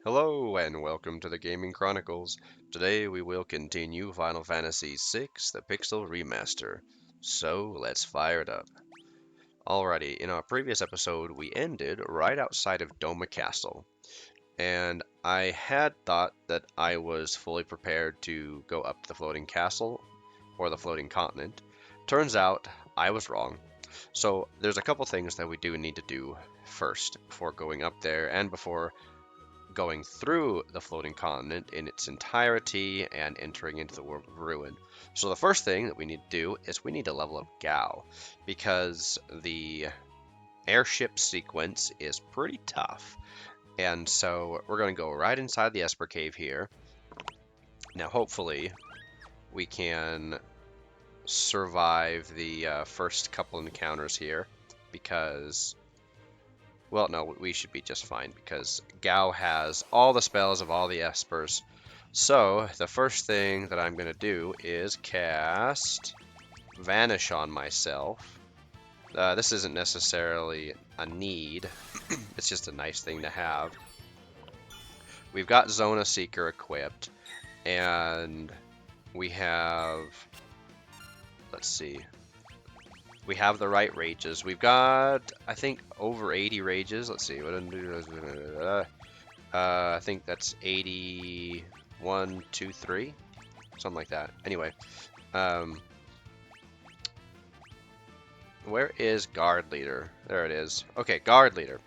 Hello and welcome to the Gaming Chronicles. Today we will continue Final Fantasy VI, the Pixel Remaster. So let's fire it up. Alrighty, in our previous episode we ended right outside of Doma Castle, and I had thought that I was fully prepared to go up to the floating castle, or the floating continent. Turns out I was wrong. So there's a couple things that we do need to do first before going up there and before going through the floating continent in its entirety and entering into the world of ruin. So the first thing that we need to do is we need to level up Gao, because the airship sequence is pretty tough. And so we're going to go right inside the Esper Cave here. Now hopefully we can survive the first couple encounters here, because well, no, we should be just fine because Gao has all the spells of all the Espers. So, the first thing that I'm going to do is cast Vanish on myself. This isn't necessarily a need, it's just a nice thing to have. We've got Zona Seeker equipped, and we have, let's see, we have the right rages. We've got, I think, over 80 rages. Let's see. I think that's 81, 2, 3. Something like that. Anyway. Where is Guard Leader? There it is. Okay, Guard Leader.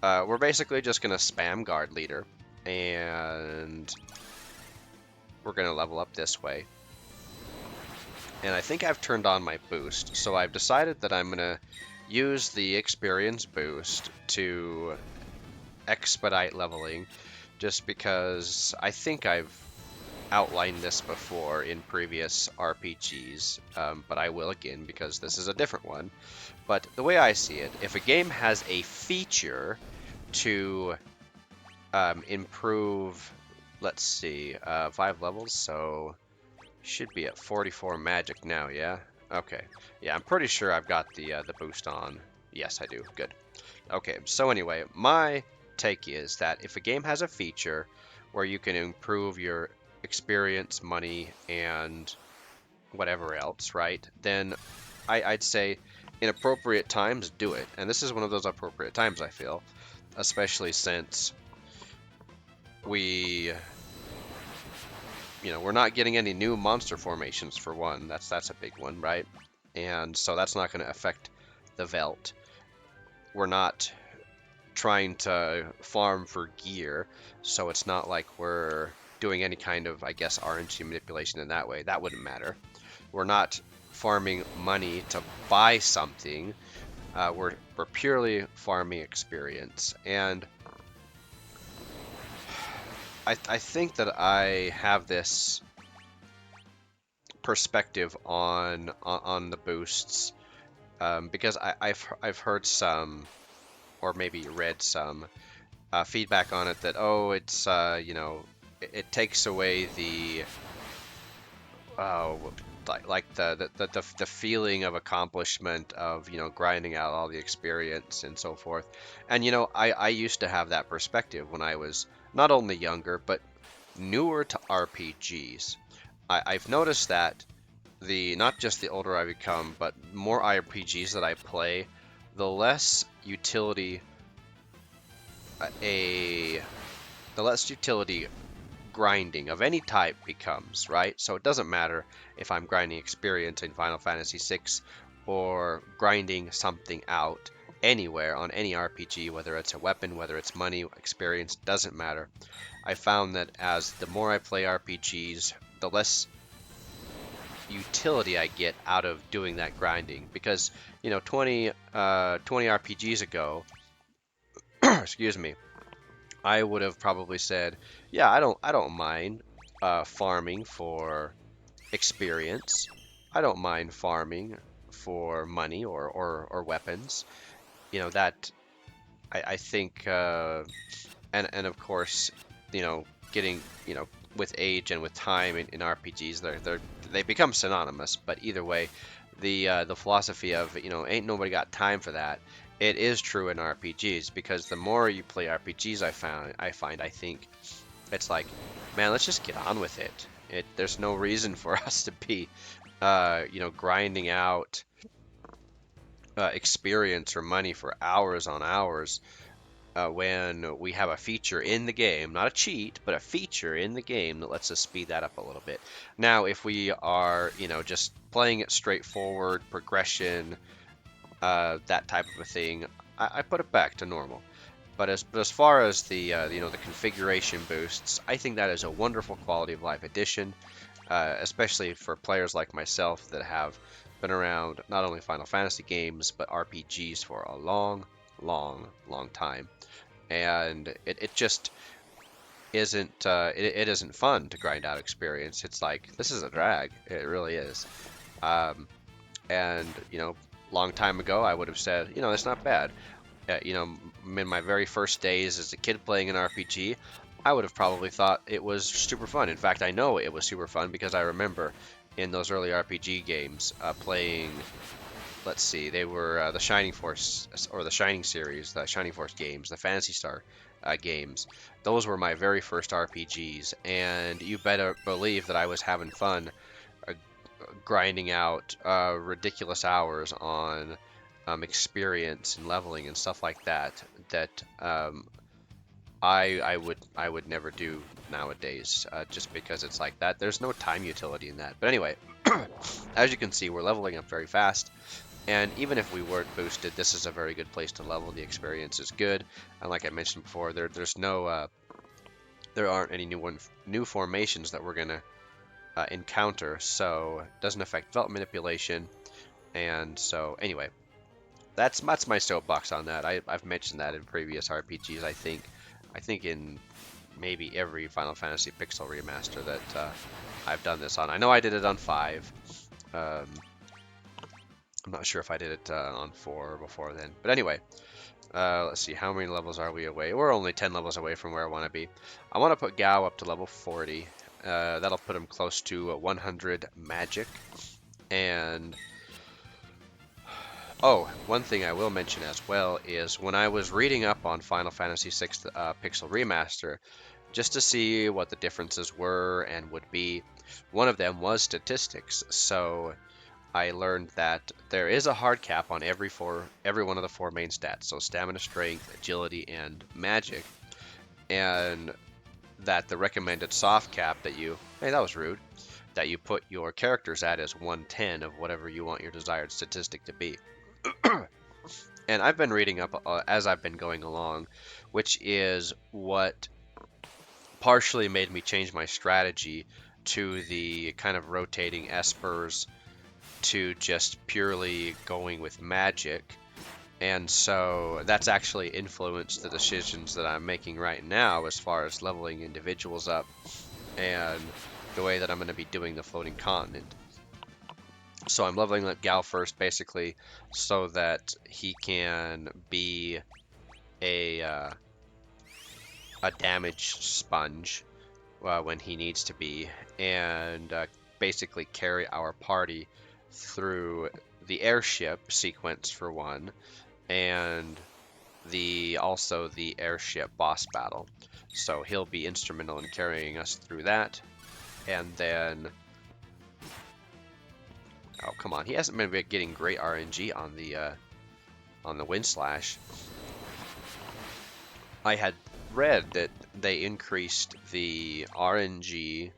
We're basically just going to spam Guard Leader. And we're going to level up this way. And I think I've turned on my boost, so I've decided that I'm going to use the experience boost to expedite leveling, just because I think I've outlined this before in previous RPGs, but I will again because this is a different one. But the way I see it, if a game has a feature to improve, let's see, 5 levels, so should be at 44 magic now, yeah? Okay. Yeah, I'm pretty sure I've got the boost on. Yes, I do. Good. Okay, so anyway, my take is that if a game has a feature where you can improve your experience, money, and whatever else, right? Then I'd say in appropriate times, do it. And this is one of those appropriate times, I feel. Especially since we're not getting any new monster formations for one. That's a big one, right? And so that's not going to affect the Velt. We're not trying to farm for gear, so it's not like we're doing any kind of, I guess, RNG manipulation in that way. That wouldn't matter. We're not farming money to buy something. We're purely farming experience. And I think that I have this perspective on the boosts, because I've heard some, or maybe read some feedback on it that, oh, it's it takes away the like the feeling of accomplishment of grinding out all the experience and so forth. And I used to have that perspective when I was not only younger but newer to RPGs. I've noticed that not just the older I become, but more RPGs that I play, the less utility the less utility grinding of any type becomes, right? So it doesn't matter if I'm grinding experience in Final Fantasy VI or grinding something out anywhere on any RPG, whether it's a weapon, whether it's money, experience, doesn't matter. I found that as the more I play RPGs, the less utility I get out of doing that grinding, because 20 RPGs ago, excuse me, I would have probably said, yeah, I don't mind farming for experience. I don't mind farming for money or weapons. That I think, and of course, getting with age and with time in RPGs, they become synonymous. But either way, the philosophy of ain't nobody got time for that it is true in RPGs because the more you play RPGs, I think it's like, man, let's just get on with it. There's no reason for us to be, grinding out experience or money for hours on hours when we have a feature in the game, not a cheat, but a feature in the game that lets us speed that up a little bit. Now, if we are, just playing it straightforward, progression, that type of a thing, I put it back to normal. But as far as the configuration boosts, I think that is a wonderful quality of life addition, especially for players like myself that have been around not only Final Fantasy games but RPGs for a long, long, long time, and it just it isn't fun to grind out experience. It's like this is a drag. It really is. Um, and long time ago, I would have said, it's not bad. In my very first days as a kid playing an RPG, I would have probably thought it was super fun. In fact, I know it was super fun because I remember in those early RPG games playing. Let's see, they were the Shining Force or the Shining series, the Shining Force games, the Phantasy Star games. Those were my very first RPGs, and you better believe that I was having fun uh, grinding out ridiculous hours on experience and leveling and stuff like that. That I would never do nowadays, just because it's like that. There's no time utility in that. But anyway, as you can see, we're leveling up very fast. And even if we weren't boosted, this is a very good place to level. The experience is good, and like I mentioned before, there aren't any new formations that we're gonna encounter, so it doesn't affect belt manipulation. And so anyway, that's my soapbox on that. I've mentioned that in previous RPGs. I think in maybe every Final Fantasy Pixel remaster that I've done this on. I know I did it on 5. Um, I'm not sure if I did it on 4 before then. But anyway, let's see, how many levels are we away? We're only 10 levels away from where I want to be. I want to put Gao up to level 40. That'll put him close to 100 magic. And, oh, one thing I will mention as well is when I was reading up on Final Fantasy VI Pixel Remaster, just to see what the differences were and would be, one of them was statistics. So I learned that there is a hard cap on every one of the 4 main stats, so stamina, strength, agility, and magic, and that the recommended soft cap that hey, that was rude, that you put your characters at is 110 of whatever you want your desired statistic to be. And I've been reading up as I've been going along, which is what partially made me change my strategy to the kind of rotating espers to just purely going with magic. And so that's actually influenced the decisions that I'm making right now as far as leveling individuals up and the way that I'm going to be doing the floating continent. So I'm leveling up Gal first basically so that he can be a damage sponge when he needs to be, and basically carry our party through the airship sequence for one, and also the airship boss battle. So he'll be instrumental in carrying us through that, and then oh come on, he hasn't been getting great RNG on the wind slash. I had read that they increased the RNG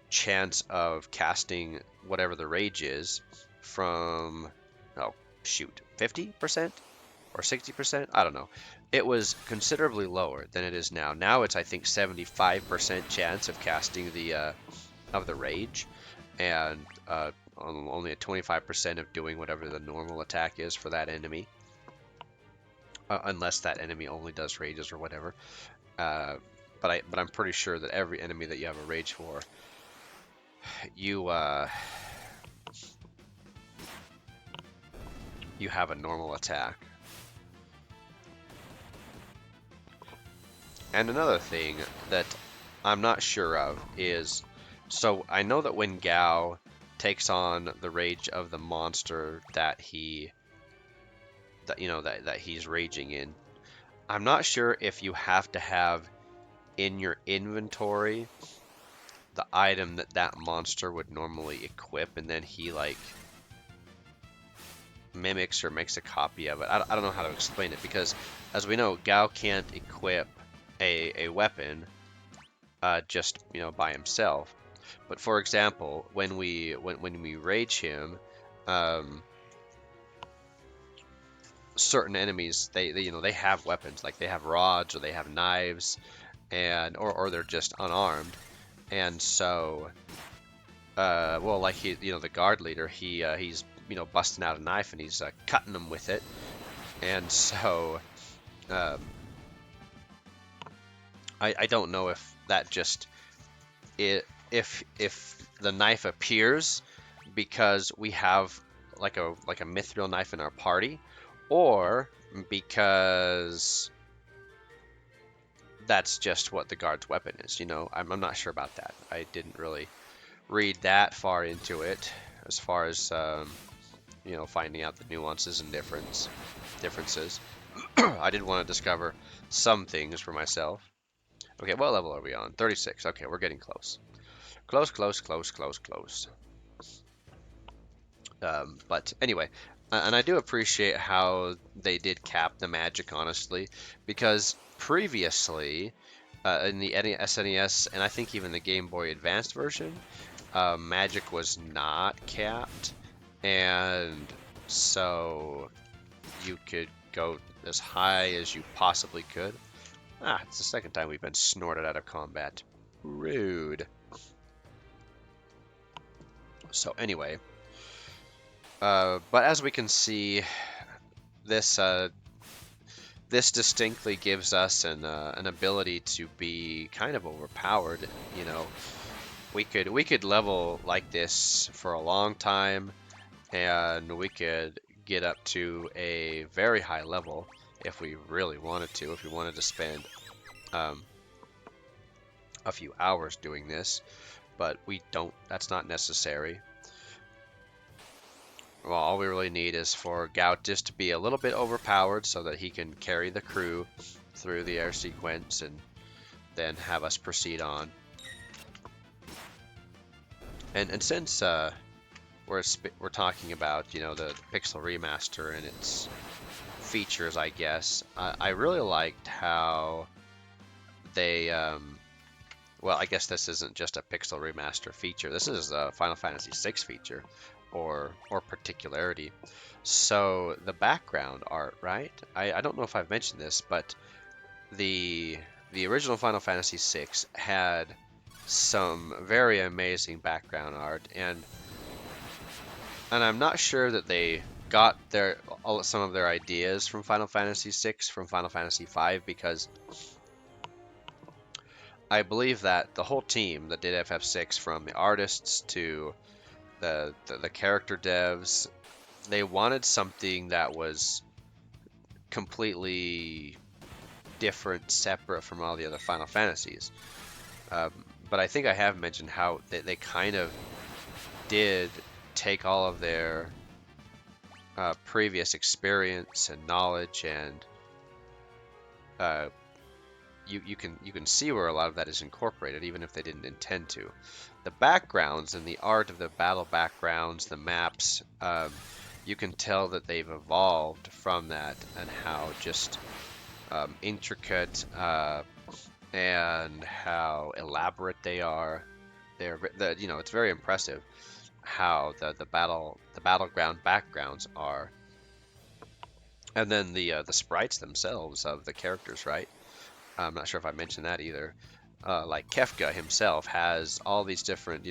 chance of casting whatever the rage is from, oh shoot, 50% or 60%? I don't know. It was considerably lower than it is now. Now it's, I think, 75% chance of casting of the rage, and only a 25% of doing whatever the normal attack is for that enemy. Unless that enemy only does rages or whatever. But I'm pretty sure that every enemy that you have a rage for, you have a normal attack. And another thing that I'm not sure of is, so I know that when Gao takes on the rage of the monster that he that that he's raging in. I'm not sure if you have to have in your inventory the item that that monster would normally equip, and then he like mimics or makes a copy of it. I don't know how to explain it, because as we know, Gao can't equip a weapon just by himself. But for example, when we rage him, um, certain enemies they have weapons, like they have rods or they have knives, and or they're just unarmed, and so well, like the guard leader, he's busting out a knife and he's cutting them with it, and so um, I don't know if that just if the knife appears because we have like a mithril knife in our party, or because that's just what the guard's weapon is. I'm not sure about that. I didn't really read that far into it as far as finding out the nuances and differences. I did want to discover some things for myself. Okay, what level are we on? 36. Okay, we're getting close. Close, close, close, close, close. But anyway, and I do appreciate how they did cap the magic, honestly, because previously in the SNES and I think even the Game Boy Advanced version, magic was not capped, and so you could go as high as you possibly could. Ah, it's the second time we've been snorted out of combat. Rude. So anyway, but as we can see, this this distinctly gives us an ability to be kind of overpowered. We could level like this for a long time, and we could get up to a very high level if we really wanted to. If we wanted to spend a few hours doing this, but we don't. That's not necessary. Well, all we really need is for Gout just to be a little bit overpowered so that he can carry the crew through the air sequence and then have us proceed on. And since we're talking about the Pixel Remaster and its features, I guess I really liked how they well, I guess this isn't just a Pixel Remaster feature. This is a Final Fantasy VI feature, or particularity. So the background art, right? I don't know if I've mentioned this, but the original Final Fantasy VI had some very amazing background art, and I'm not sure that they got some of their ideas from Final Fantasy VI from Final Fantasy V, because I believe that the whole team that did FF6, from the artists to the character devs, they wanted something that was completely different, separate from all the other Final Fantasies. But I think I have mentioned how they kind of did take all of their previous experience and knowledge, and you can see where a lot of that is incorporated, even if they didn't intend to. The backgrounds and the art of the battle backgrounds, the maps, you can tell that they've evolved from that, and how just intricate and how elaborate they are. It's very impressive how the battleground backgrounds are, and then the sprites themselves of the characters, right? I'm not sure if I mentioned that either. Like Kefka himself has all these different,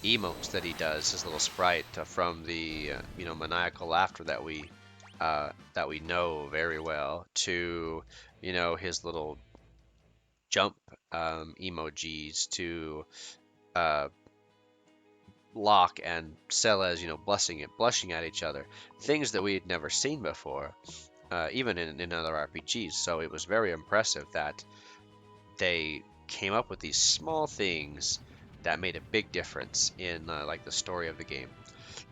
emotes that he does, his little sprite from the, maniacal laughter that we know very well, to, his little jump emojis, to Locke and Sellez, blushing at each other, things that we had never seen before, even in other RPGs. So it was very impressive that they came up with these small things that made a big difference in like the story of the game.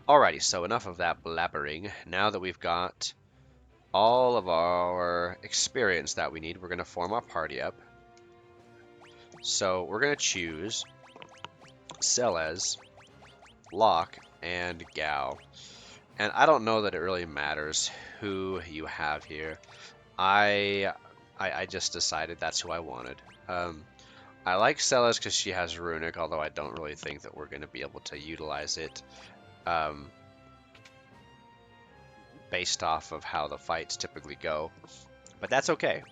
Alrighty, so enough of that blabbering. Now that we've got all of our experience that we need. We're going to form our party up. So we're going to choose Celes, Locke, and Gao. And I don't know that it really matters who you have here. I just decided that's who I wanted. I like Celes because she has Runic, although I don't really think that we're going to be able to utilize it based off of how the fights typically go. But that's okay.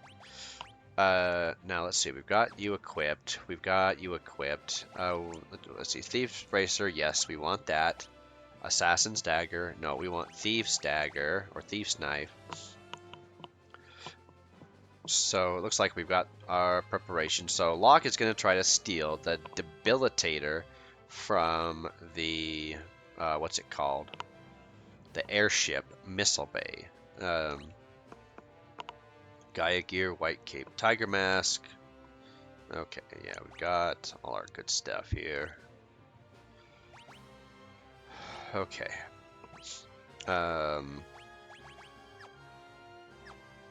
Now let's see. We've got you equipped. We've got you equipped. Let's see. Thief's Bracer. Yes, we want that. Assassin's Dagger. No, we want Thief's Dagger or Thief's Knife. So it looks like we've got our preparation. So Locke is going to try to steal the Debilitator from the what's it called? The airship Missile Bay. Gaia Gear, White Cape, Tiger Mask. Okay, yeah, we've got all our good stuff here. Okay.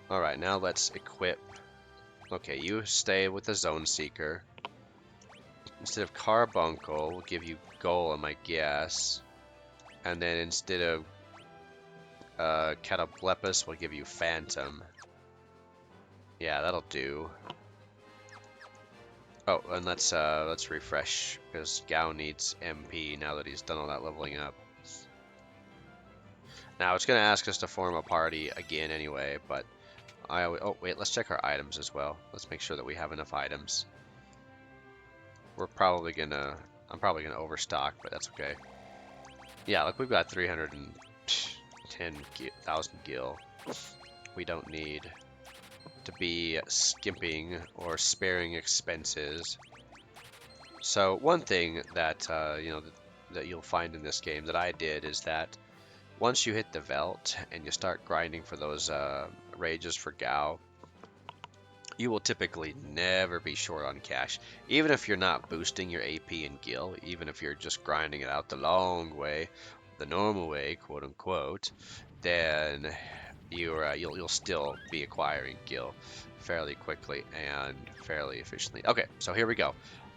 Alright, now let's equip. Okay, you stay with the Zone Seeker. Instead of Carbuncle, we'll give you Golem, I guess. And then instead of Catoblepus, we'll give you Phantom. Yeah, that'll do. Oh, and let's refresh, because Gao needs MP now that he's done all that leveling up. Now, it's going to ask us to form a party again anyway, but oh, wait, let's check our items as well. Let's make sure that we have enough items. I'm probably gonna overstock, but that's okay. Yeah, look, we've got 310,000 gil. We don't need to be skimping or sparing expenses. So one thing that that you'll find in this game that I did is that once you hit the Veld and you start grinding for those rages for Gao, you will typically never be short on cash. Even if you're not boosting your AP and gil, even if you're just grinding it out the long way, the normal way, quote unquote, then you'll still be acquiring gil fairly quickly and fairly efficiently. Okay, so here we go.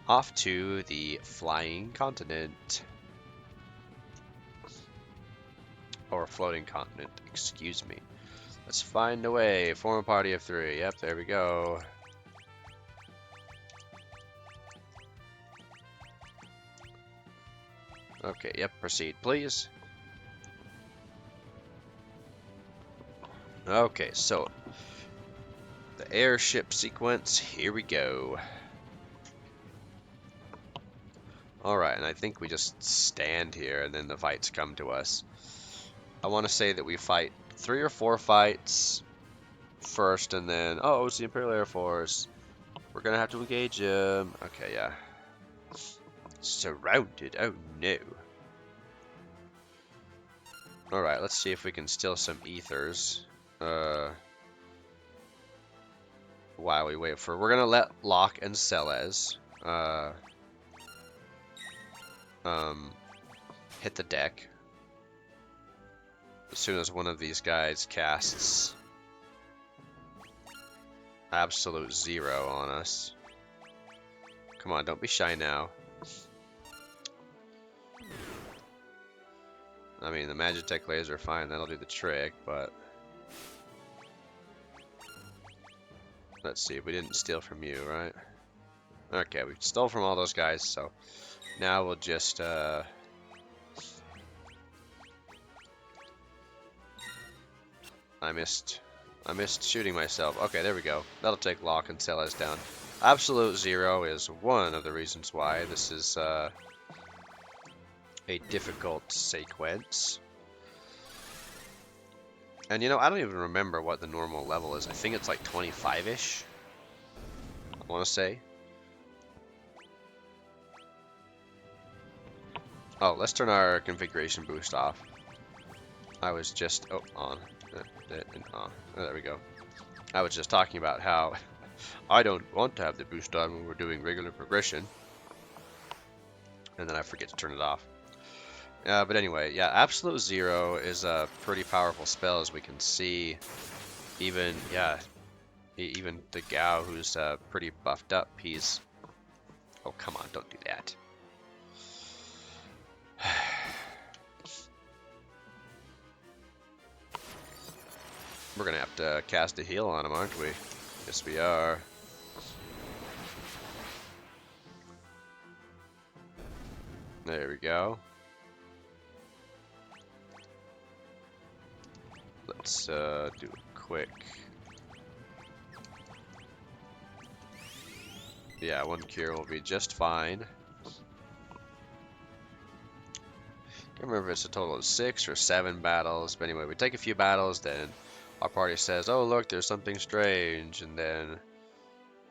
Off to the flying continent. Or floating continent, excuse me. Let's find a way. Form a party of 3. Yep, there we go. Okay, yep, proceed, please. Okay, so the airship sequence, here we go. Alright, and I think we just stand here and then the fights come to us. I want to say that we fight 3 or 4 fights first, and then, oh, it's the Imperial Air Force. We're gonna have to engage him. Okay, yeah. Surrounded, oh no. Alright, let's see if we can steal some ethers. While we wait for... We're gonna let Locke and Celes hit the deck as soon as one of these guys casts absolute 0 on us. Come on, don't be shy now. I mean, the Magitech laser, fine, that'll do the trick, but... Let's see, we didn't steal from you, right? Okay, we stole from all those guys, so... Now we'll just, I missed shooting myself. Okay, there we go. That'll take Locke and Celes down. Absolute 0 is one of the reasons why this is a difficult sequence. And you know, I don't even remember what the normal level is. I think it's like 25-ish, I want to say. Oh, let's turn our configuration boost off. I was just... Oh, on. Oh, there we go. I was just talking about how I don't want to have the boost on when we're doing regular progression. And then I forget to turn it off. But anyway, yeah, Absolute Zero is a pretty powerful spell, as we can see. Even, yeah, even the Gao, who's pretty buffed up, he's... Oh, come on, don't do that. We're gonna have to cast a heal on him, aren't we? Yes, we are. There we go. Let's do a quick... Yeah, one cure will be just fine. Can't remember if it's a total of 6 or 7 battles, but anyway, we take a few battles, then our party says, oh look, there's something strange, and then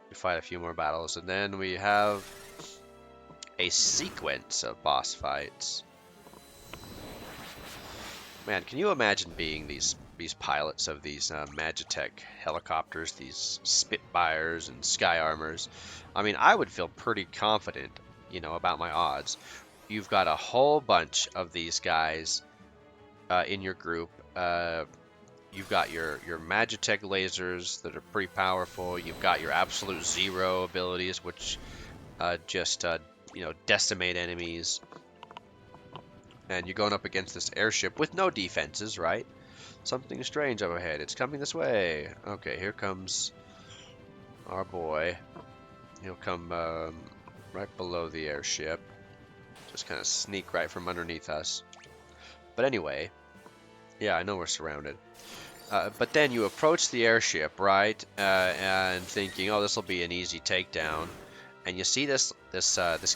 we fight a few more battles, and then we have a sequence of boss fights. Man, can you imagine being these pilots of these Magitech helicopters, these Spitfires and Sky Armors? I mean, I would feel pretty confident, you know, about my odds. You've got a whole bunch of these guys in your group. You've got your Magitech lasers that are pretty powerful. You've got your Absolute Zero abilities, which just you know, decimate enemies. And you're going up against this airship with no defenses, right? Something strange up ahead. It's coming this way. Okay, here comes our boy. He'll come right below the airship. Just kind of sneak right from underneath us. But anyway, yeah, I know we're surrounded. But then you approach the airship, right? And thinking, oh, this will be an easy takedown. And you see this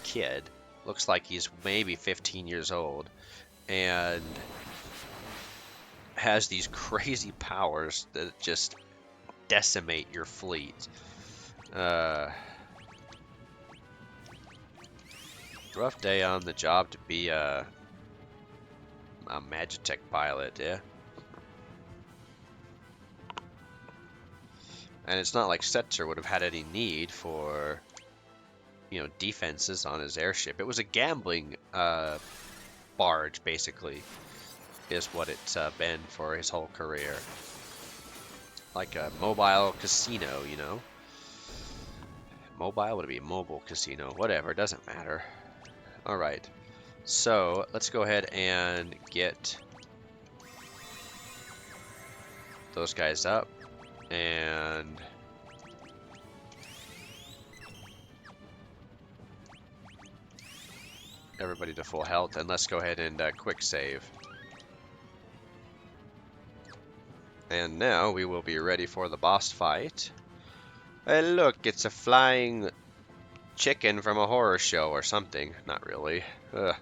kid. Looks like he's maybe 15 years old. And has these crazy powers that just decimate your fleet. Rough day on the job to be a Magitech pilot, yeah? And it's not like Setzer would have had any need for, you know, defenses on his airship. It was a gambling barge, basically, is what it's been for his whole career. Like a mobile casino, you know? Mobile? Would it be a mobile casino? Whatever, doesn't matter. Alright, so let's go ahead and get those guys up. And everybody to full health, and let's go ahead and quick save. And now we will be ready for the boss fight. Hey look, it's a flying chicken from a horror show or something. Not really. Ugh.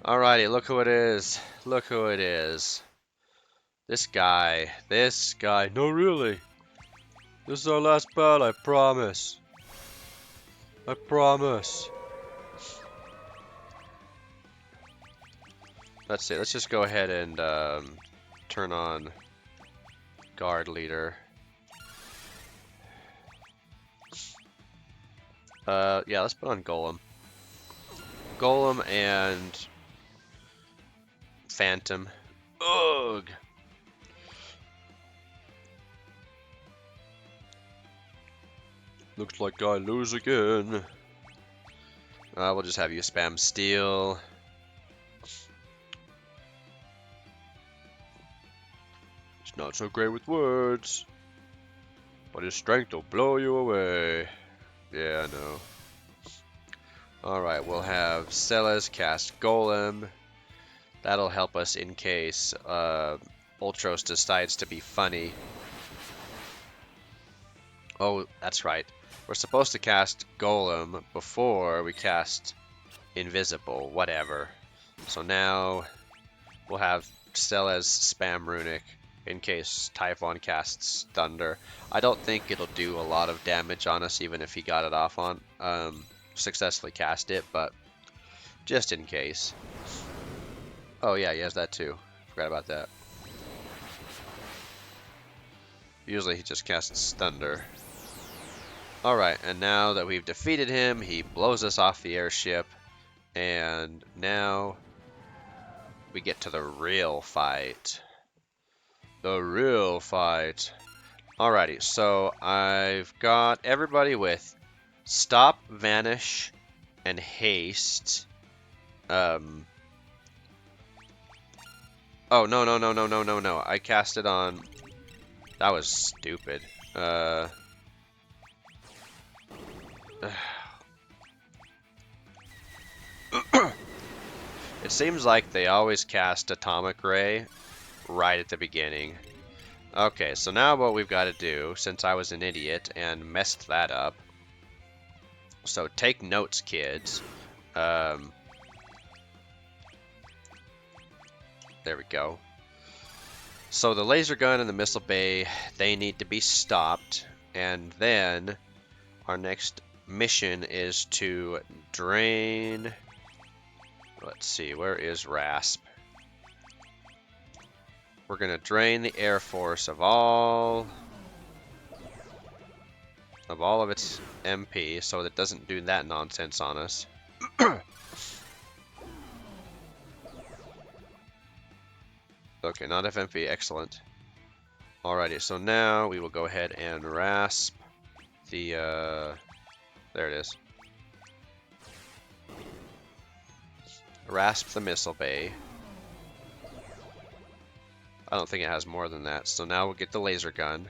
Alrighty, look who it is. Look who it is. This guy. This guy. No, really. This is our last battle, I promise. I promise. Let's see. Let's just go ahead and turn on guard leader. Yeah, let's put on Golem. Golem and Phantom. Ugh. Looks like I lose again. We'll just have you spam steel. It's not so great with words, but his strength will blow you away. Yeah, I know. Alright, we'll have Celes cast Golem. That'll help us in case Ultros decides to be funny. Oh, that's right. We're supposed to cast Golem before we cast Invisible, whatever. So now we'll have Celes spam Runic in case Typhon casts Thunder. I don't think it'll do a lot of damage on us, even if he got it off on successfully cast it, but just in case. Oh yeah, he has that too. Forgot about that. Usually he just casts Thunder. Alright, and now that we've defeated him, he blows us off the airship. And now we get to the real fight. The real fight. Alrighty, so I've got everybody with Stop, Vanish, and Haste. Oh, no. I cast it on... That was stupid. It seems like they always cast Atomic Ray right at the beginning. Okay, so now what we've got to do, since I was an idiot and messed that up. So take notes, kids. There we go. So the laser gun and the missile bay, they need to be stopped. And then our next mission is to drain... Let's see, where is Rasp? We're going to drain the Air Force of all of its MP so that it doesn't do that nonsense on us. Okay, not FMP, excellent. Alrighty, so now we will go ahead and rasp the, there it is. Rasp the missile bay. I don't think it has more than that, so now we'll get the laser gun.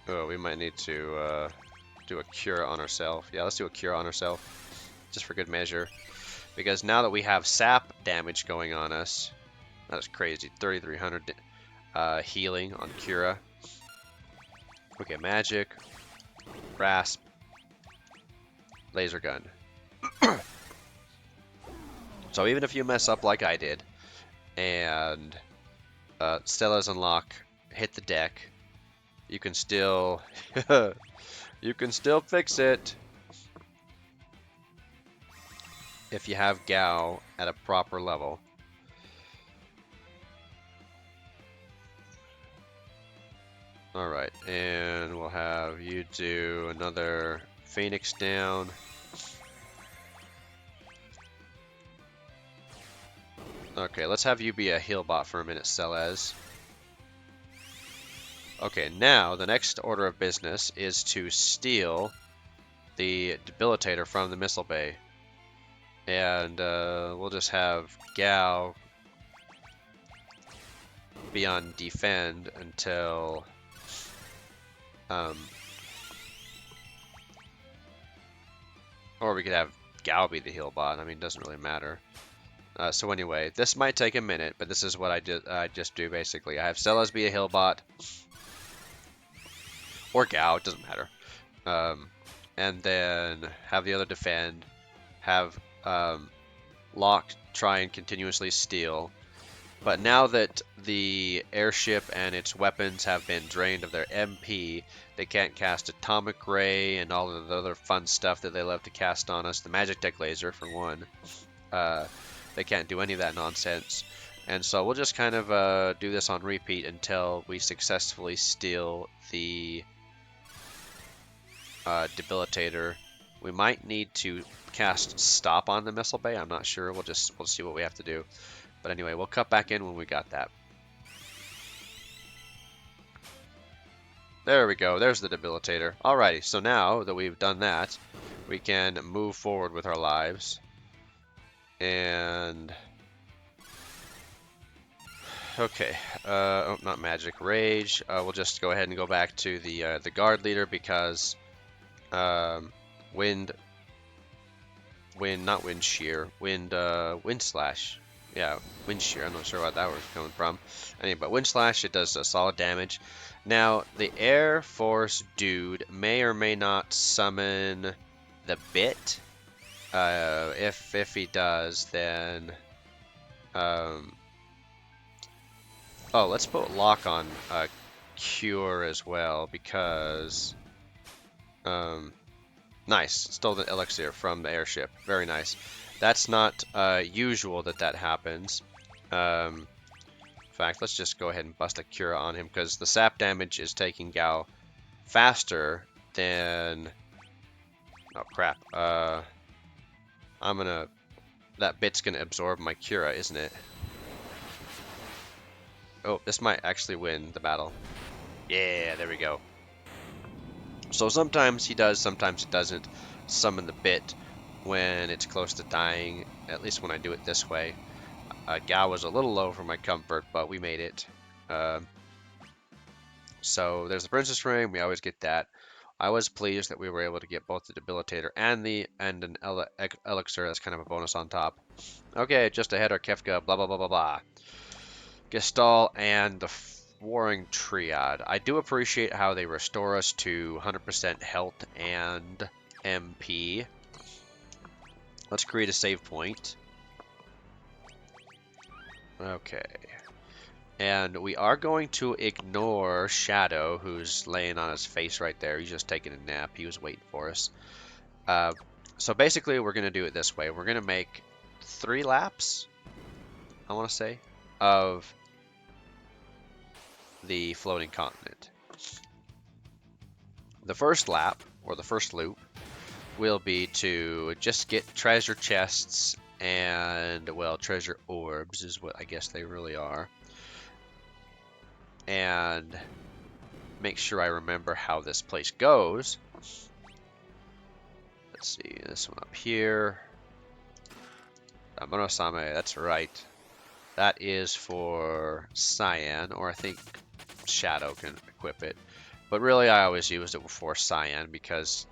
Oh, we might need to do a cure on ourselves. Yeah, let's do a cure on ourselves, just for good measure. Because now that we have sap damage going on us, that is crazy. 3,300 healing on Cura. Okay, magic, rasp, laser gun. So even if you mess up like I did, and Stella's unlock, hit the deck, you can still you can still fix it if you have Gao at a proper level. Alright, and we'll have you do another Phoenix down. Okay, let's have you be a heal bot for a minute, Celez. Okay, now the next order of business is to steal the debilitator from the missile bay. And we'll just have Gao be on defend until or we could have Gao be the heal bot. I mean, it doesn't really matter. So anyway, this might take a minute, but this is what I just do basically. I have Celes be a heal bot, or Gao, it doesn't matter. And then have the other defend, have Locke try and continuously steal. But now that the airship and its weapons have been drained of their MP, they can't cast Atomic Ray and all of the other fun stuff that they love to cast on us. The Magic Deck Laser, for one. They can't do any of that nonsense. And so we'll just kind of do this on repeat until we successfully steal the debilitator. We might need to cast stop on the missile bay. I'm not sure. We'll see what we have to do. But anyway, we'll cut back in when we got that. There we go. There's the debilitator. Alrighty, so now that we've done that, we can move forward with our lives. And okay, oh, not magic, rage. We'll just go ahead and go back to the guard leader because wind slash. Yeah, wind shear. I'm not sure what that was coming from. Anyway, but wind slash, it does solid damage. Now the Air Force dude may or may not summon the bit. If he does, then oh, let's put Lock on Cure as well because nice, stole the elixir from the airship. Very nice. That's not usual that happens. In fact, let's just go ahead and bust a Cure on him because the sap damage is taking Gao faster than Oh crap. I'm gonna... That bit's gonna absorb my Cura, isn't it? Oh, this might actually win the battle. Yeah, there we go. So sometimes he does, sometimes it doesn't summon the bit when it's close to dying, at least when I do it this way. Gal was a little low for my comfort, but we made it. So there's the Princess Ring, we always get that. I was pleased that we were able to get both the Debilitator and an Elixir as kind of a bonus on top. Okay, just ahead are Kefka, blah blah blah blah blah. Gestalt and the Warring Triad. I do appreciate how they restore us to 100% health and MP. Let's create a save point. Okay. And we are going to ignore Shadow, who's laying on his face right there. He's just taking a nap. He was waiting for us. So basically, we're going to do it this way. We're going to make 3 laps, I want to say, of the floating continent. The first lap, or the first loop, will be to just get treasure chests and, well, treasure orbs is what I guess they really are. And make sure I remember how this place goes. Let's see, this one up here. Monosame, that's right. That is for Cyan, or I think Shadow can equip it. But really, I always used it for Cyan because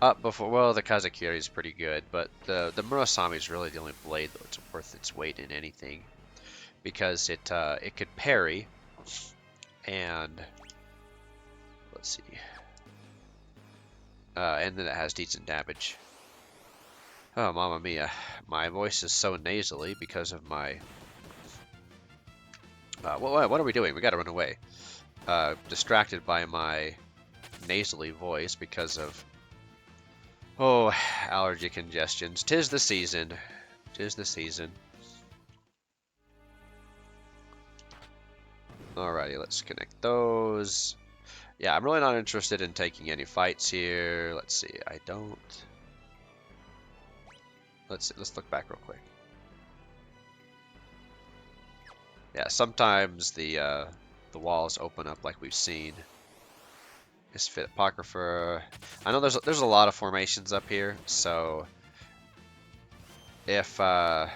up before, well, the Kazakiri is pretty good, but the Murasame is really the only blade that's worth its weight in anything because it could parry, and let's see, and then it has decent damage. Oh, Mamma Mia, my voice is so nasally because of my. What are we doing? We gotta run away. Distracted by my nasally voice because of, oh, allergy congestions. 'Tis the season. 'Tis the season. Alrighty, let's connect those. Yeah, I'm really not interested in taking any fights here. Let's see, I don't. Let's look back real quick. Yeah, sometimes the walls open up like we've seen. Misfit Apocrypher. I know there's a lot of formations up here, so if haha,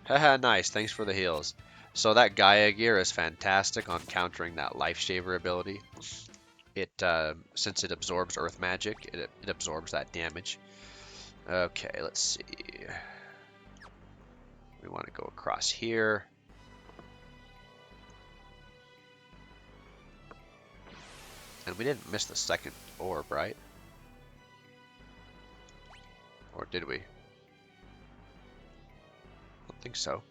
nice, thanks for the heals. So that Gaia gear is fantastic on countering that Life Shaver ability. It since it absorbs earth magic, it absorbs that damage. Okay, let's see. We want to go across here. And we didn't miss the second orb, right? Or did we? I don't think so.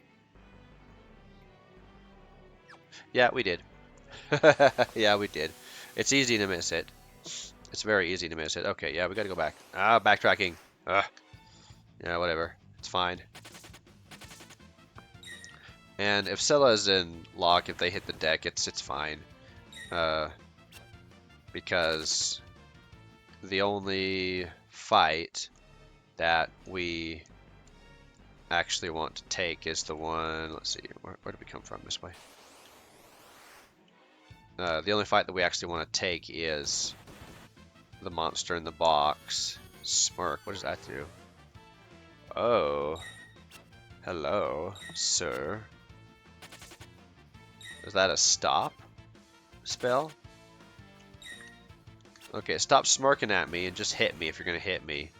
Yeah, we did. Yeah, we did. It's easy to miss it. It's very easy to miss it. Okay, yeah, we gotta go back. Ah, backtracking. Ugh. Yeah, whatever. It's fine. And if Scylla's in lock, if they hit the deck, it's fine. Because the only fight that we actually want to take is the one, let's see, where did we come from this way? The only fight that we actually want to take is the monster in the box. Smirk, what does that do? Oh, hello, sir. Is that a stop spell? Okay, stop smirking at me and just hit me if you're gonna hit me.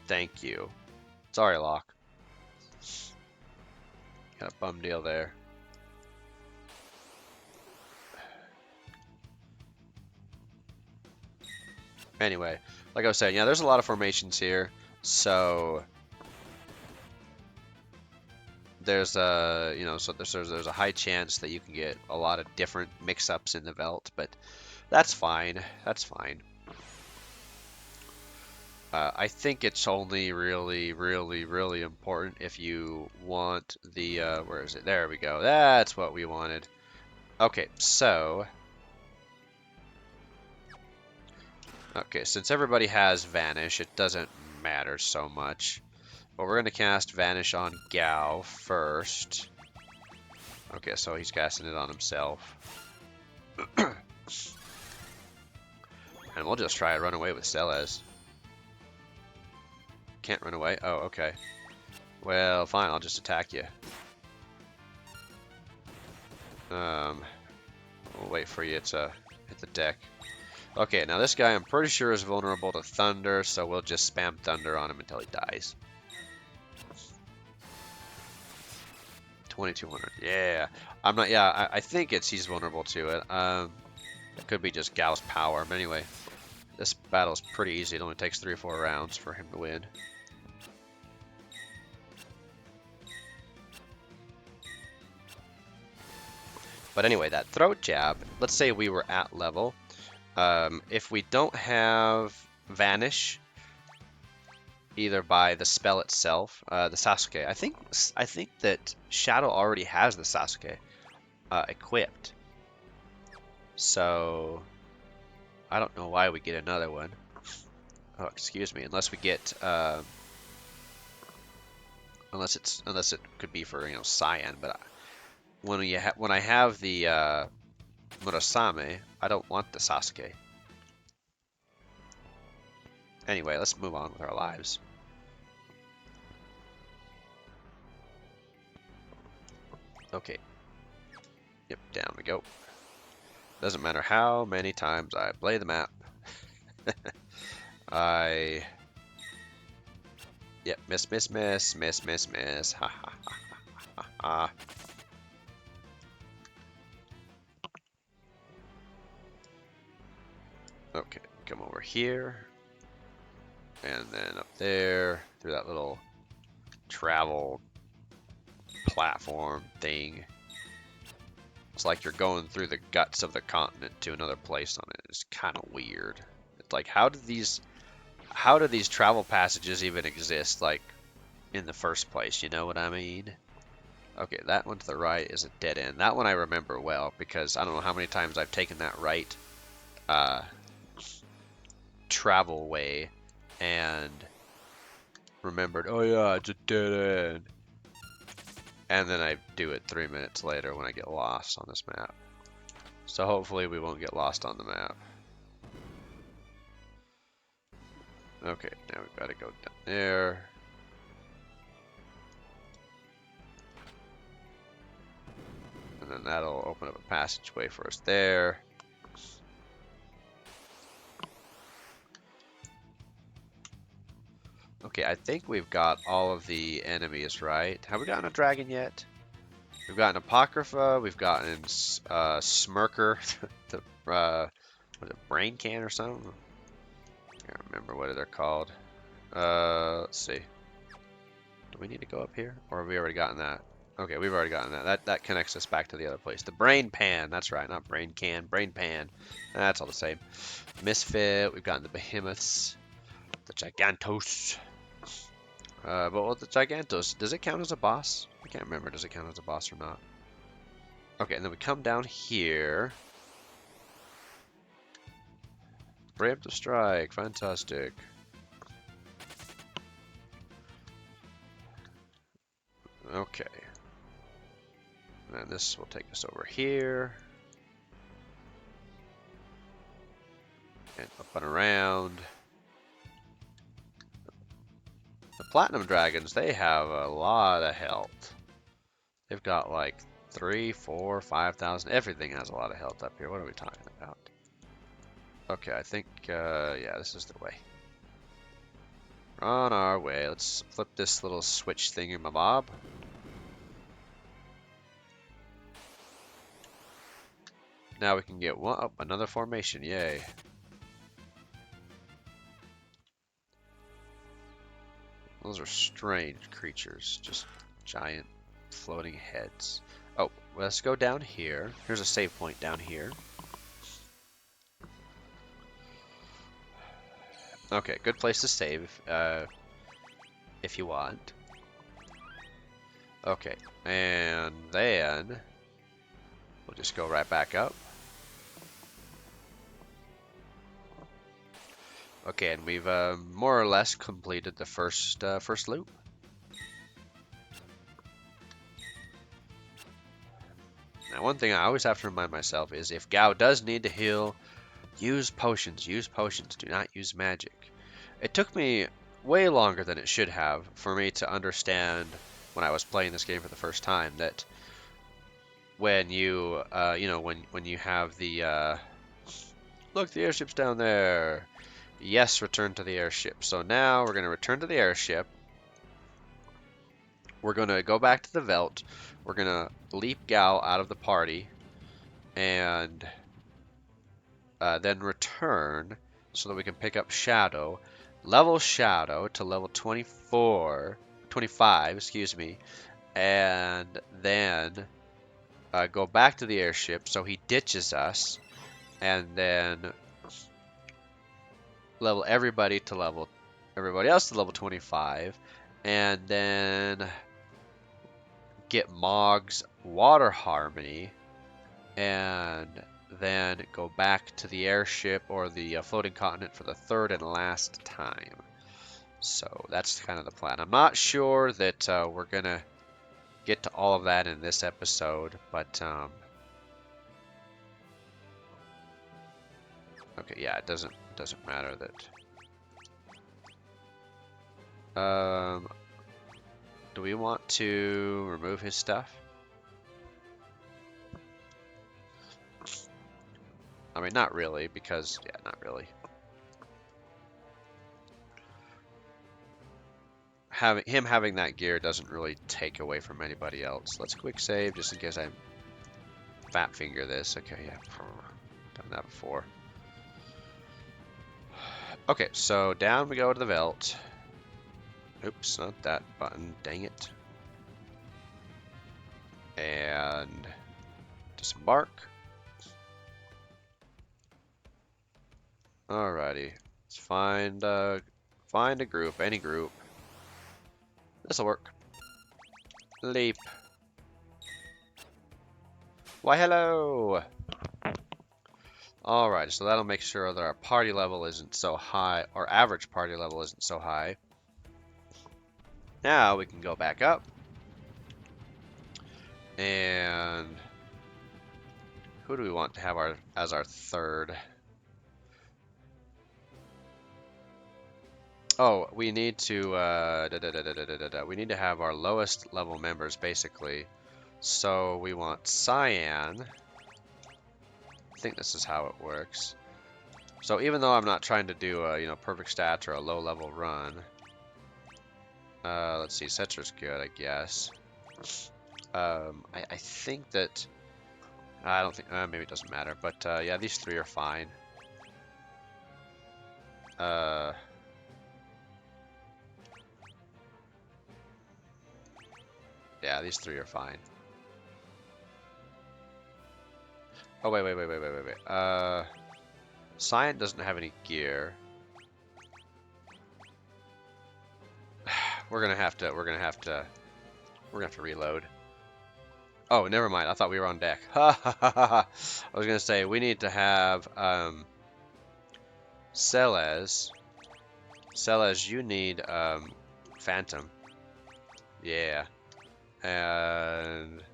Thank you. Sorry, Locke. Got a bum deal there. Anyway, like I was saying, yeah, there's a lot of formations here, so there's a there's a high chance that you can get a lot of different mix-ups in the Veld, but that's fine. That's fine. I think it's only really, really, really important if you want the where is it? There we go. That's what we wanted. Okay, so Okay, since everybody has Vanish, it doesn't matter so much. But we're going to cast Vanish on Gao first. Okay, so he's casting it on himself. And we'll just try to run away with Celes. Can't run away? Oh, okay. Well, fine, I'll just attack you. We'll wait for you to hit the deck. Okay, now this guy I'm pretty sure is vulnerable to Thunder, so we'll just spam Thunder on him until he dies. 2200. Yeah. I'm not, yeah, I think he's vulnerable to it. It could be just Gao's power, but anyway. This battle's pretty easy. It only takes 3 or 4 rounds for him to win. But anyway, that throat jab, let's say we were at level. If we don't have Vanish, either by the spell itself, the Sasuke, I think that Shadow already has the Sasuke equipped. So I don't know why we get another one. Oh, excuse me. Unless we get, unless it could be for Cyan, but when I have the Murasame, I don't want the Sasuke. Anyway, let's move on with our lives. Okay. Yep, down we go. Doesn't matter how many times I play the map. Yep, miss. Ha ha ha ha. Okay, come over here. And then up there, through that little travel platform thing. It's like you're going through the guts of the continent to another place on it. It's kind of weird. It's like, how do these travel passages even exist, like, in the first place? You know what I mean? Okay, that one to the right is a dead end. That one I remember well, because I don't know how many times I've taken that right travel way and remembered, oh yeah, it's a dead end. And then I do it 3 minutes later when I get lost on this map. So hopefully we won't get lost on the map. Okay, now we've got to go down there. And then that'll open up a passageway for us there. Okay, I think we've got all of the enemies, right? Have we gotten a dragon yet? We've gotten Apocrypha, we've gotten Smirker, the what is it, Brain Can or something? I can't remember what they're called. Let's see. Do we need to go up here? Or have we already gotten that? Okay, we've already gotten that. That connects us back to the other place. The Brain Pan, that's right, not Brain Can, Brain Pan. That's all the same. Misfit, we've gotten the Behemoths, the Gigantos. But with the Gigantos, does it count as a boss? I can't remember, does it count as a boss or not? Okay, and then we come down here. Preemptive Strike, fantastic. Okay. And then this will take us over here. And up and around. The Platinum Dragons, they have a lot of health. They've got like 3, 4, 5,000. Everything has a lot of health up here. What are we talking about? Okay, I think, yeah, this is the way. We're on our way. Let's flip this little switch thingamabob. Now we can get one, oh, another formation. Yay. Those are strange creatures. Just giant floating heads. Oh, let's go down here. Here's a save point down here. Okay, good place to save if you want. Okay, and then we'll just go right back up. Okay, and we've more or less completed the first loop. Now, one thing I always have to remind myself is if Gao does need to heal, use potions. Use potions. Do not use magic. It took me way longer than it should have for me to understand when I was playing this game for the first time that when you, when you have the, look, the airship's down there. Yes, return to the airship. So now we're going to return to the airship. We're going to go back to the Veld. We're going to leap Gao out of the party and then return so that we can pick up Shadow. Level Shadow to level 25, excuse me, and then go back to the airship so he ditches us, and then level everybody else to level 25, and then get Mog's Water Harmony, and then go back to the airship or the floating continent for the third and last time. So that's kind of the plan. I'm not sure that we're gonna get to all of that in this episode, but okay, yeah, it doesn't matter that. Do we want to remove his stuff? I mean, not really, because yeah, not really. Having that gear doesn't really take away from anybody else. Let's quick save just in case I fat finger this. Okay, yeah, done that before. Okay, so down we go to the Veld. Oops, not that button. Dang it. And disembark. Alrighty, let's find a group, any group. This'll work. Leap. Why, hello! Alright, so that'll make sure that our party level isn't so high, or average party level isn't so high. Now we can go back up. And who do we want to have as our third? Oh, we need to we need to have our lowest level members basically. So we want Cyan. I think this is how it works. So even though I'm not trying to do a perfect stats or a low level run, let's see, Cetra's good, I guess. I think that I don't think maybe it doesn't matter, but yeah, these three are fine. Yeah, these three are fine. Oh wait. Cyan doesn't have any gear. We're gonna have to reload. Oh, never mind. I thought we were on deck. I was gonna say we need to have Celes. Celes, you need Phantom. Yeah. And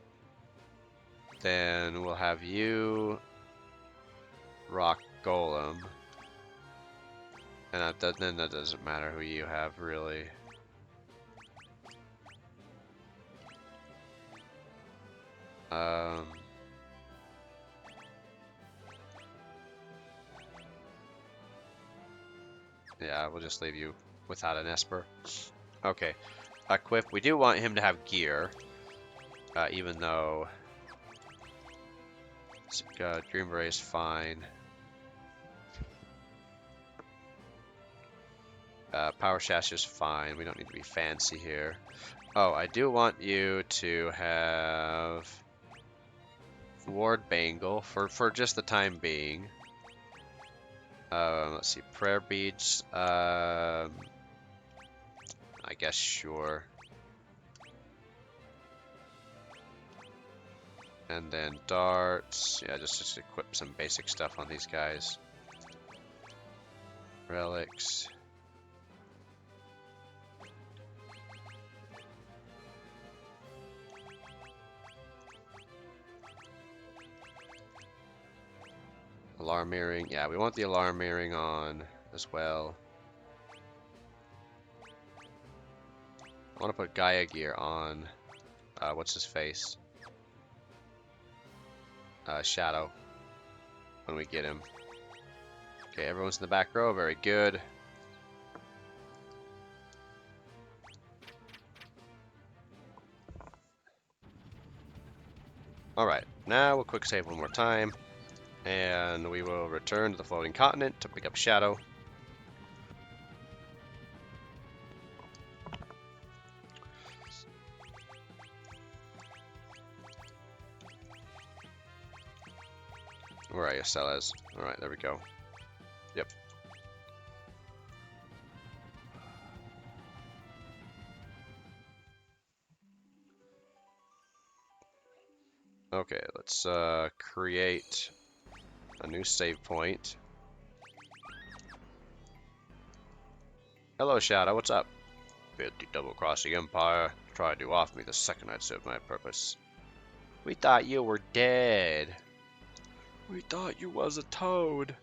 then we'll have you Rock Golem. And then that doesn't matter who you have, really. Yeah, we'll just leave you without an Esper. Okay. Equip. We do want him to have gear. Even though Green Beret is fine. Power Shash is fine. We don't need to be fancy here. Oh, I do want you to have Ward Bangle for just the time being. Let's see, Prayer Beads. I guess sure. And then darts. Yeah, just equip some basic stuff on these guys. Relics. Alarm mirroring. Yeah, we want the alarm mirroring on as well. I want to put Gaia gear on. What's his face? Shadow. When we get him. Okay, everyone's in the back row. Very good. Alright, now we'll quick save one more time. And we will return to the floating continent to pick up Shadow. Where are you, Celez? Alright, there we go. Yep. Okay, let's create a new save point. Hello, Shadow, what's up? Filthy double-crossing Empire. Tried to off me the second I'd served my purpose. We thought you were dead. We thought you was a toad.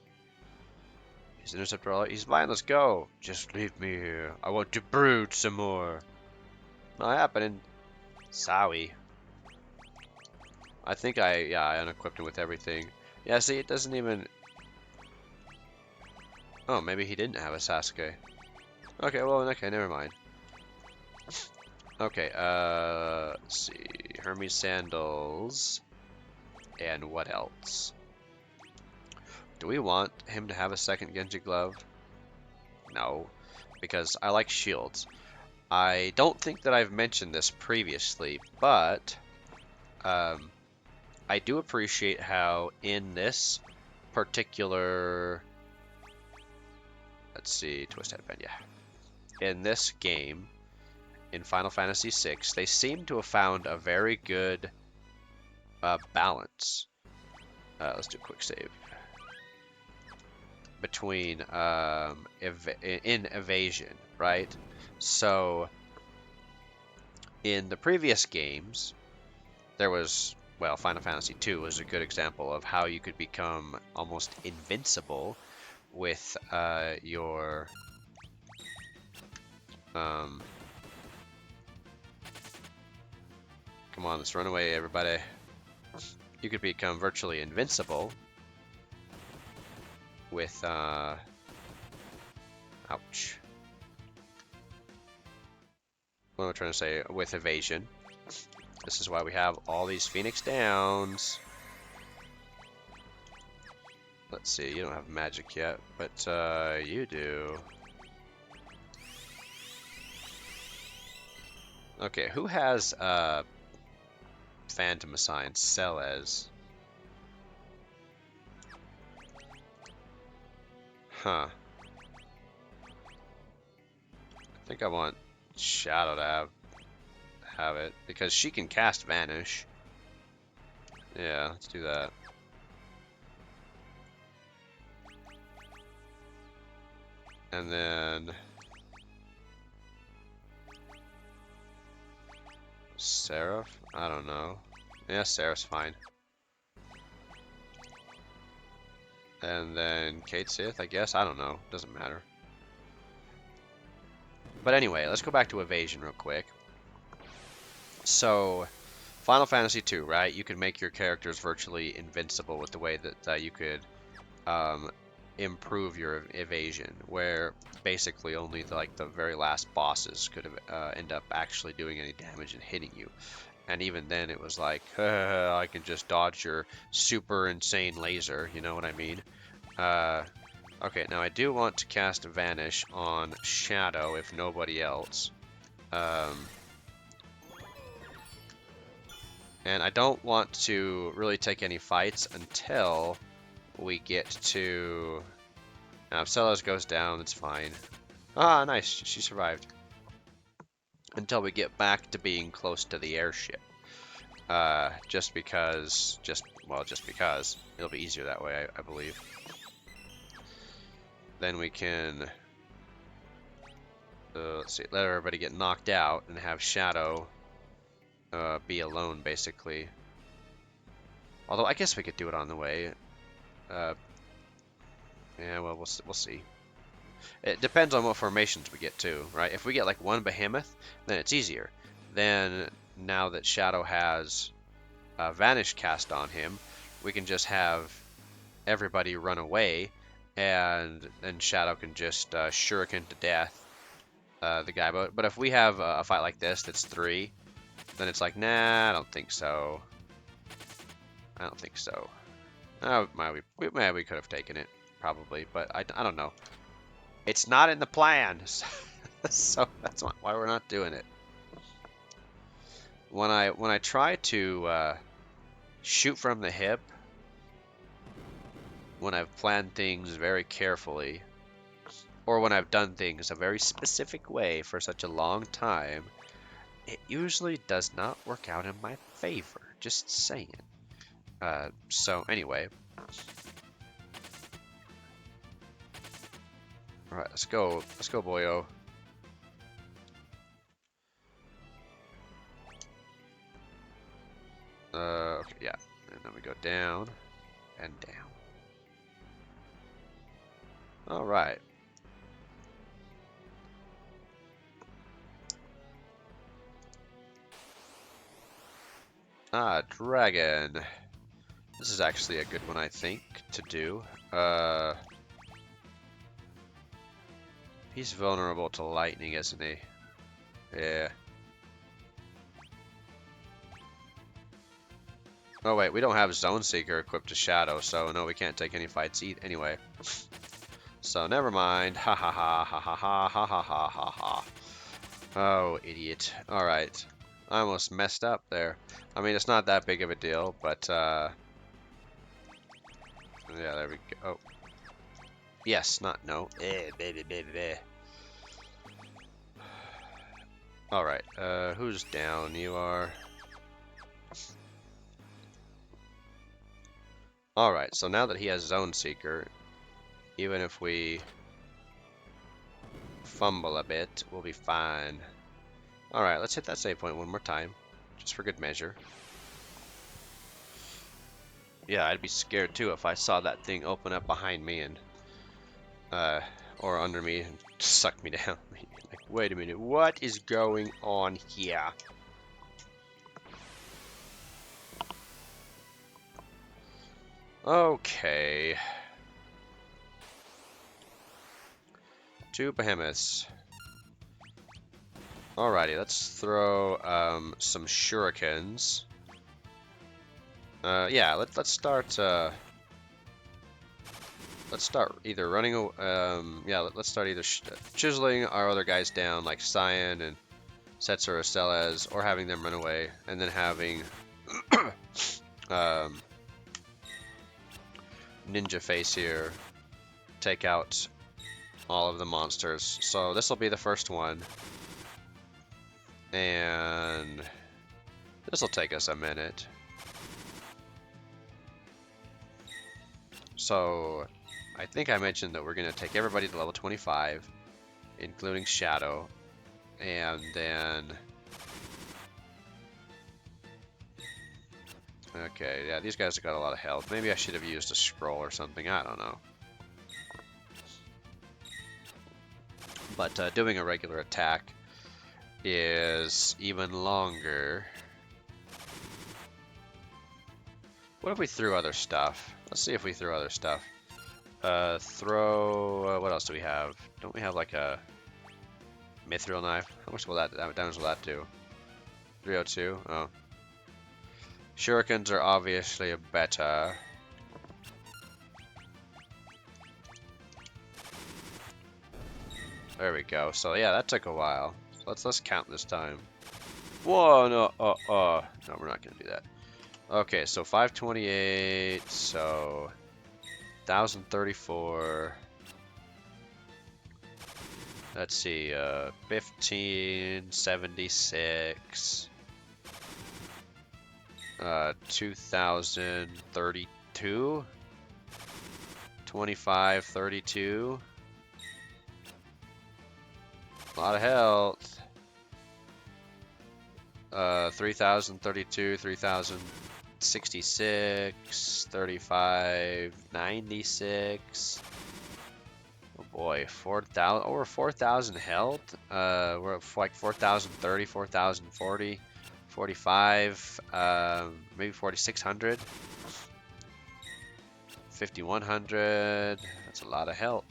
He's interceptor all. He's fine, let's go. Just leave me here. I want to brood some more. Not happening. Sorry. I think I unequipped him with everything. Yeah, see, it doesn't even... Oh, maybe he didn't have a Sasuke. Okay, well, okay, never mind. Okay, let's see. Hermes sandals. And what else? Do we want him to have a second Genji glove? No, because I like shields. I don't think that I've mentioned this previously, but I do appreciate how in this particular, let's see, twist headband, yeah. In this game, in Final Fantasy VI, they seem to have found a very good balance. Let's do a quick save. Between in evasion, right? So in the previous games, there was, well, Final Fantasy II was a good example of how you could become almost invincible with your come on, let's run away, everybody. You could become virtually invincible with ouch. What am I trying to say? With evasion. This is why we have all these Phoenix Downs. Let's see, you don't have magic yet, but you do. Okay, who has Phantom assigned? Celez. Huh. I think I want Shadow to have it, because she can cast Vanish. Yeah, let's do that. And then Seraph? I don't know. Yeah, Seraph's fine. And then Kate Sith, I guess? I don't know. Doesn't matter. But anyway, let's go back to evasion real quick. So, Final Fantasy II, right? You can make your characters virtually invincible with the way that you could improve your evasion, where basically only the very last bosses could end up actually doing any damage and hitting you. And even then it was like, I can just dodge your super insane laser, you know what I mean? Okay, now I do want to cast Vanish on Shadow if nobody else. And I don't want to really take any fights until we get to... Now, if Celos goes down, it's fine. Ah, nice. She survived. Until we get back to being close to the airship. Just because... Just because. It'll be easier that way, I believe. then we can, let's see, let everybody get knocked out and have Shadow be alone, basically. Although I guess we could do it on the way. Yeah, well, we'll see. It depends on what formations we get too, right? If we get like one behemoth, then it's easier. Then now that Shadow has Vanish cast on him, we can just have everybody run away, and then Shadow can just shuriken to death the guy. But if we have a fight like this that's 3, then it's like, nah, I don't think so. I don't think so. Maybe we could have taken it, probably, but I don't know. It's not in the plan, so that's why we're not doing it. When I try to shoot from the hip, when I've planned things very carefully, or when I've done things a very specific way for such a long time, it usually does not work out in my favor. Just saying. So anyway. Alright, let's go. Let's go, boyo. Okay, yeah. And then we go down and down. Alright. Ah, dragon. This is actually a good one, I think, to do. He's vulnerable to lightning, isn't he? Yeah. Oh wait, we don't have Zone Seeker equipped to Shadow, so no, we can't take any fights anyway. So never mind. Ha ha ha ha ha ha ha ha ha ha ha. Oh, idiot. Alright. I almost messed up there. I mean, it's not that big of a deal, but yeah, there we go. Oh. Yes, not no. Alright, who's down? You are. Alright, so now that he has Zone Seeker, even if we fumble a bit, we'll be fine. Alright, let's hit that save point one more time, just for good measure. Yeah, I'd be scared too if I saw that thing open up behind me and, or under me and suck me down. Like, wait a minute, what is going on here? Okay. 2 behemoths. Alrighty, let's throw some shurikens. Yeah, let's start. Let's start either running. Yeah, let's start either chiseling our other guys down, like Cyan and Setzer or Celes, or having them run away, and then having Ninja Face here take out all of the monsters. So this will be the first one, and this will take us a minute. So I think I mentioned that we're going to take everybody to level 25, including Shadow, and then... Okay, yeah, these guys have got a lot of health. Maybe I should have used a scroll or something, I don't know. But doing a regular attack is even longer. What if we threw other stuff? Let's see if we threw other stuff. What else do we have? Don't we have like a mithril knife? How much will that damage will that do? 302? Oh. Shurikens are obviously better. There we go. So yeah, that took a while. So let's count this time. Whoa, no, no, we're not gonna do that. Okay, so 528, so 1034. Let's see, 1576. 2032. 2532. lot of health. 3,032, 3,066, 35, 96. Oh boy, 4,000, over 4,000 health. We're at like 4,030, 4,040, 45, maybe 4,600, 5,100. That's a lot of health.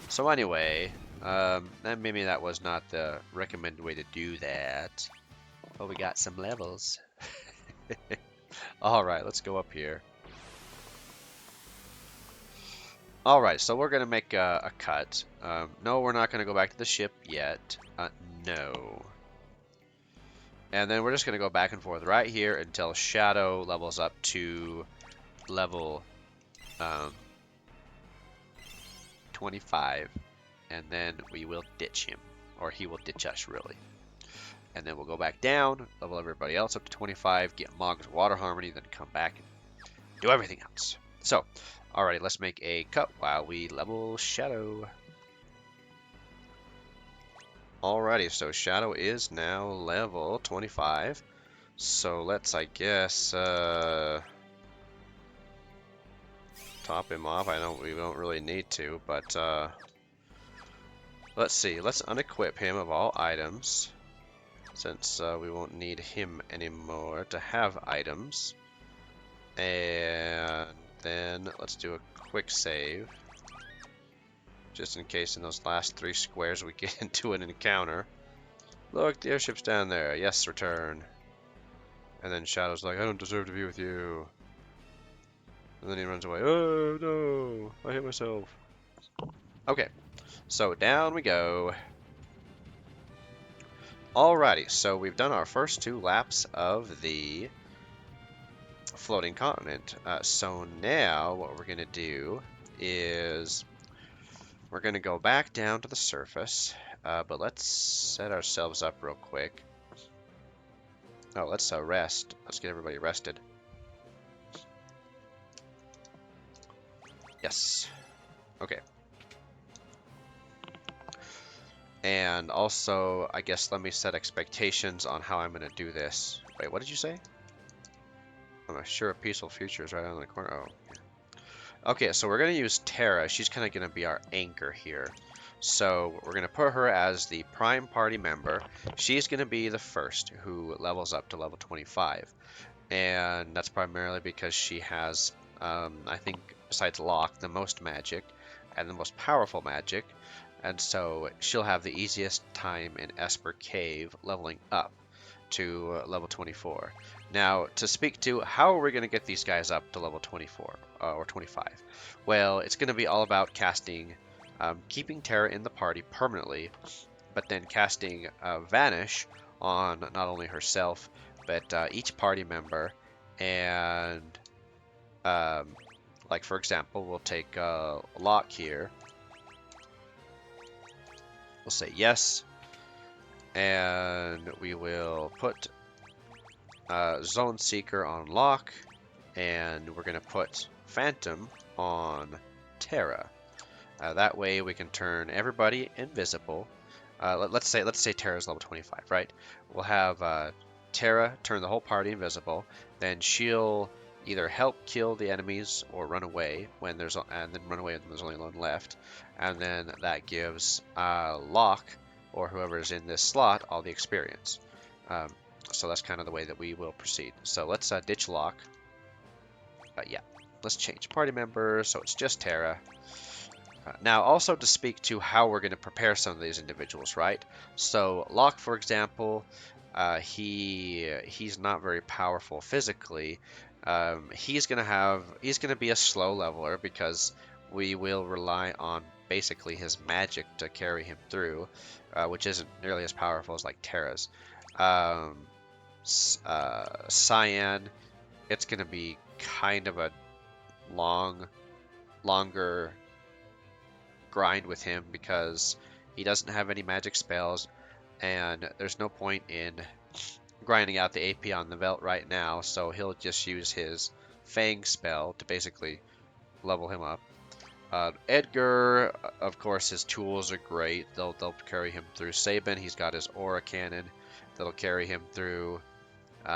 So anyway, maybe that was not the recommended way to do that. But we got some levels. Alright, let's go up here. Alright, so we're going to make a cut. No, we're not going to go back to the ship yet. No. And then we're just going to go back and forth right here until Shadow levels up to level 25. And then we will ditch him. Or he will ditch us, really. And then we'll go back down, level everybody else up to 25, get Mog's Water Harmony, then come back and do everything else. So, alrighty, let's make a cut while we level Shadow. Alrighty, so Shadow is now level 25. So let's, I guess, top him off. We don't really need to, but let's see. Let's unequip him of all items, since we won't need him anymore to have items. And then let's do a quick save, just in case in those last 3 squares we get into an encounter. Look, the airship's down there. Yes, return. And then Shadow's like, I don't deserve to be with you. And then he runs away. Oh no, I hit myself. Okay, so down we go. Alrighty, so we've done our first 2 laps of the floating continent. So now what we're going to do is we're going to go back down to the surface, but let's set ourselves up real quick. Oh, let's rest. Let's get everybody rested. Yes. Okay. And also, I guess let me set expectations on how I'm going to do this. Wait, what did you say? I'm sure a peaceful future is right on the corner. Oh, yeah. Okay, so we're going to use Terra. She's kind of going to be our anchor here. So we're going to put her as the prime party member. She's going to be the first who levels up to level 25. And that's primarily because she has, I think, besides Locke, the most magic and the most powerful magic. And so she'll have the easiest time in Esper Cave leveling up to level 24. Now, to speak to how are we going to get these guys up to level 24 or 25? Well, it's going to be all about casting, keeping Terra in the party permanently, but then casting Vanish on not only herself, but each party member. And, like for example, we'll take Locke here. We'll say yes, and we will put Zone Seeker on Locke, and we're going to put Phantom on Terra. That way we can turn everybody invisible. Let's say Terra's level 25, right? We'll have Terra turn the whole party invisible, then she'll either help kill the enemies or run away when there's only one left, and then that gives Locke or whoever is in this slot all the experience. So that's kind of the way that we will proceed. So let's ditch Locke. Yeah, let's change party member so it's just Terra. Now, also to speak to how we're going to prepare some of these individuals, right? So Locke, for example, he's not very powerful physically. He's gonna be a slow leveler because we will rely on basically his magic to carry him through, which isn't nearly as powerful as like Terra's. Cyan, it's gonna be kind of a longer grind with him because he doesn't have any magic spells, and there's no point in grinding out the AP on the Velt right now, so he'll just use his Fang spell to basically level him up. Edgar, of course, his tools are great. They'll carry him through. Sabin, he's got his aura cannon that'll carry him through.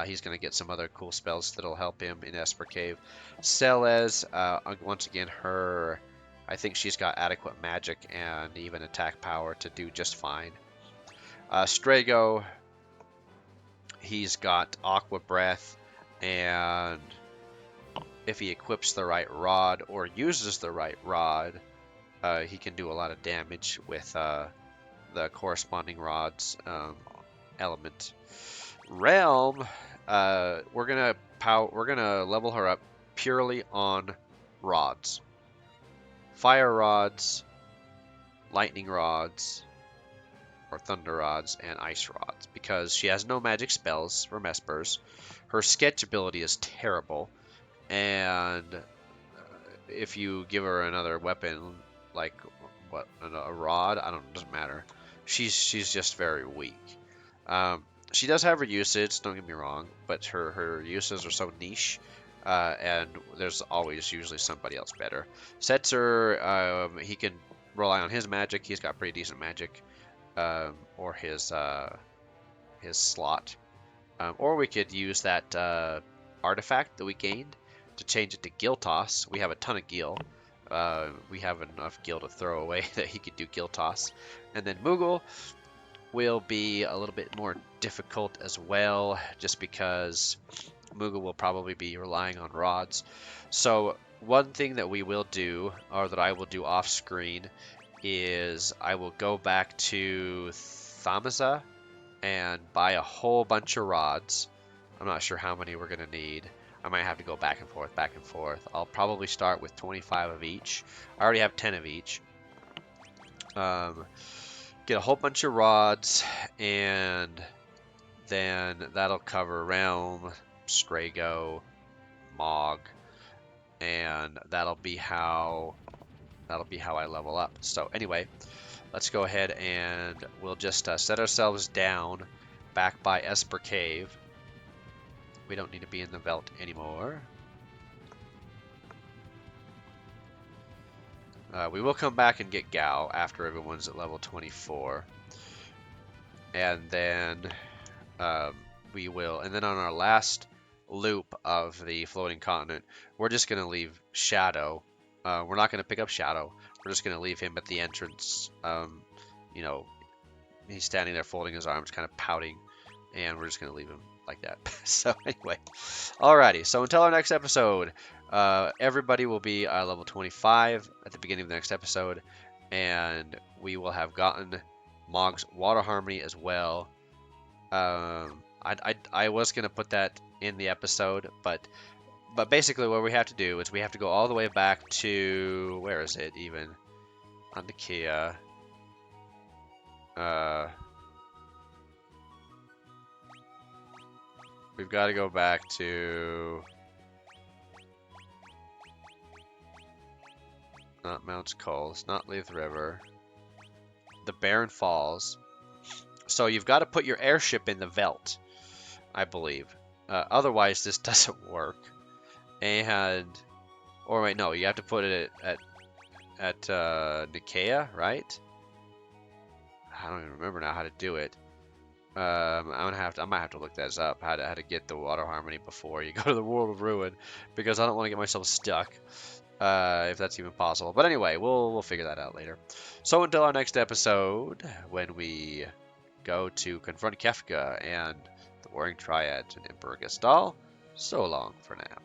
He's going to get some other cool spells that'll help him in Esper Cave. Celes, once again, I think she's got adequate magic and even attack power to do just fine. Strago, he's got Aqua Breath, and if he equips the right rod or uses the right rod, he can do a lot of damage with the corresponding rod's element. Realm, we're gonna level her up purely on rods, fire rods, lightning rods, or thunder rods, and ice rods, because she has no magic spells from Espers. Her sketch ability is terrible, and if you give her another weapon, like a rod, I don't, it doesn't matter. She's just very weak. She does have her usage, don't get me wrong, but her uses are so niche, and there's always usually somebody else better. Setzer, he can rely on his magic. He's got pretty decent magic, or his slot, or we could use that artifact that we gained to change it to Gil Toss. We have a ton of Gil. We have enough Gil to throw away that he could do Gil Toss. And then Moogle will be a little bit more difficult as well, just because Moogle will probably be relying on rods. So one thing that we will do, or that I will do off screen, is I will go back to Thamaza and buy a whole bunch of rods. I'm not sure how many we're going to need. I might have to go back and forth, back and forth. I'll probably start with 25 of each. I already have 10 of each. Get a whole bunch of rods, and then that'll cover Realm, Strago, Mog, and that'll be how I level up. So anyway, let's go ahead and we'll just set ourselves down back by Esper Cave. We don't need to be in the Veldt anymore. We will come back and get Gao after everyone's at level 24. And then we will, and then on our last loop of the floating continent, we're just going to leave Shadow. We're not going to pick up Shadow. We're just going to leave him at the entrance. You know, he's standing there folding his arms, kind of pouting, and we're just going to leave him like that. So anyway, alrighty. So until our next episode, everybody will be level 25 at the beginning of the next episode, and we will have gotten Mog's Water Harmony as well. I was gonna put that in the episode, but basically what we have to do is we have to go all the way back to, where is it even? On the Kia. We've got to go back to, not Mount's Coals, not Leith River, the Barren Falls. So you've got to put your airship in the Veldt, I believe. Otherwise, this doesn't work. And, or wait, no, you have to put it at Nicaea, right? I don't even remember now how to do it. I might have to look this up, how to get the Water Harmony before you go to the World of Ruin, because I don't want to get myself stuck, if that's even possible. But anyway, we'll figure that out later. So until our next episode, when we go to confront Kefka and the Warring Triads and Emperor Gestal, so long for now.